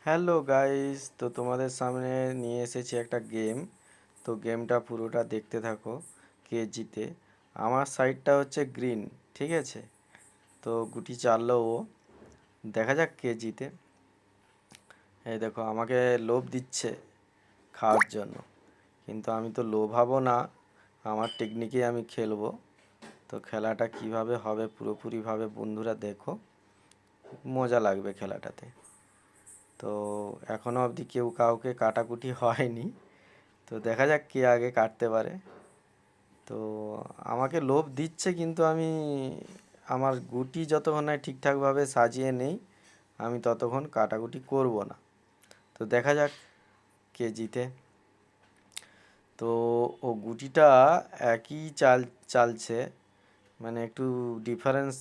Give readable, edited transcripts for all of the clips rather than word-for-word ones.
Hello guys, তো তোমাদের সামনে নিয়ে এসেছি একটা গেম। তো গেমটা পুরোটা দেখতে থাকো। কে জিতে? আমার সাইডটা হচ্ছে গ্রিন, ঠিক আছে? তো গুটি চাললো ও, দেখা যাক কে জিতে। এই দেখো, আমাকে লোভ দিচ্ছে খাওয়ার জন্য, কিন্তু আমি তো লোভাবো না। আমার টেকনিকে আমি খেলবো। তো খেলাটা কিভাবে হবে পুরোপুরিভাবে বন্ধুরা দেখো, মজা লাগবে খেলাটাতে। তো এখনো অবধি কেউ কাউকে কাটাকুটি হয়নি। তো দেখা যাক কে আগে কাটতে পারে। তো আমাকে লোভ দিচ্ছে, কিন্তু আমি আমার গুটি যতক্ষণ না ঠিকঠাকভাবে সাজিয়ে নেই, আমি ততক্ষণ কাটাকুটি করব না। তো দেখা যাক কে জিতে। তো ও গুটিটা একই চালছে, মানে একটু ডিফারেন্স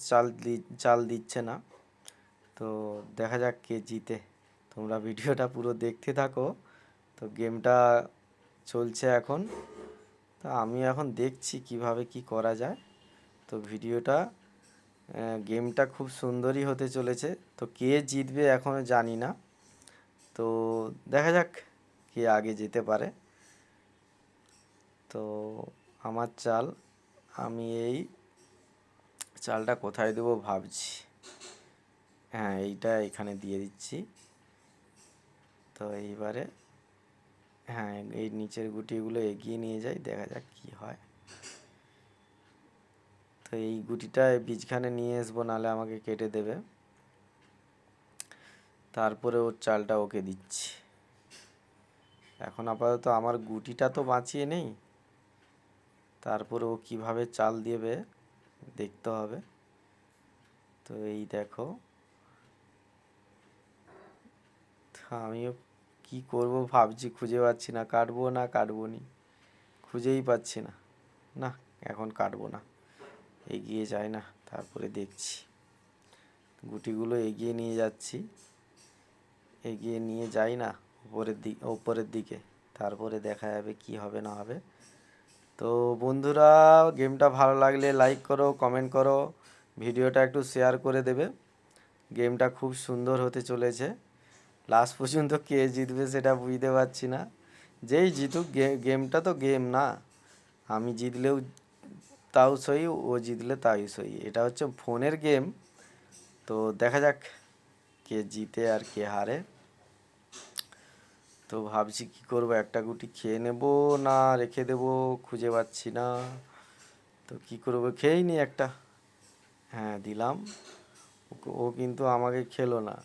চাল দিচ্ছে না। তো দেখা যাক কে জিতে। তোমরা ভিডিওটা পুরো দেখতে থাকো। তো গেমটা চলছে এখন। তো আমি এখন দেখছি কিভাবে কি করা যায়। তো গেমটা খুব সুন্দরই হতে চলেছে। তো কে জিতবে এখনও জানি না। তো দেখা যাক কে আগে যেতে পারে। তো আমার চাল, আমি এই চালটা কোথায় দেবো ভাবছি। হ্যাঁ, এইটা এখানে দিয়ে দিচ্ছি। তো এইবারে হ্যাঁ, এই নিচের গুটিগুলো এগিয়ে নিয়ে যাই, দেখা যাক কি হয়। তো এই গুটিটা বীজখানে নিয়ে আসবো, নাহলে আমাকে কেটে দেবে। তারপরে ওর চালটা ওকে দিচ্ছি। এখন আপাতত আমার গুটিটা তো বাঁচিয়ে নেই, তারপরে ও কিভাবে চাল দেবে দেখতে হবে। তো এই দেখো, আমিও কি করব ভাবছি, খুঁজে পাচ্ছি না, কাটবো না কাটবো নি, খুঁজেই পাচ্ছি না। না, এখন কাটবো না, এগিয়ে যায় না, তারপরে দেখছি। গুটিগুলো এগিয়ে নিয়ে যাচ্ছি, এগিয়ে নিয়ে যাই না ওপরের দিকে, তারপরে দেখা যাবে কি হবে না হবে। তো বন্ধুরা, গেমটা ভালো লাগলে লাইক করো, কমেন্ট করো, ভিডিওটা একটু শেয়ার করে দেবে। গেমটা খুব সুন্দর হতে চলেছে। লাস্ট পর্যন্ত কে জিতবে সেটা বুঝতে পারছি না। যেই জিতুক, গেমটা তো গেম না। আমি জিতলেও তাও সই, ও জিতলে তাই সই। এটা হচ্ছে ফোনের গেম। তো দেখা যাক কে জিতে আর কে হারে। তো ভাবছি কি করব, একটা গুটি খেয়ে নেব না রেখে দেব, খুঁজে পাচ্ছি না। তো কি করব, খেয়েই নি একটা। হ্যাঁ, দিলাম। ও কিন্তু আমাকে খেলো না।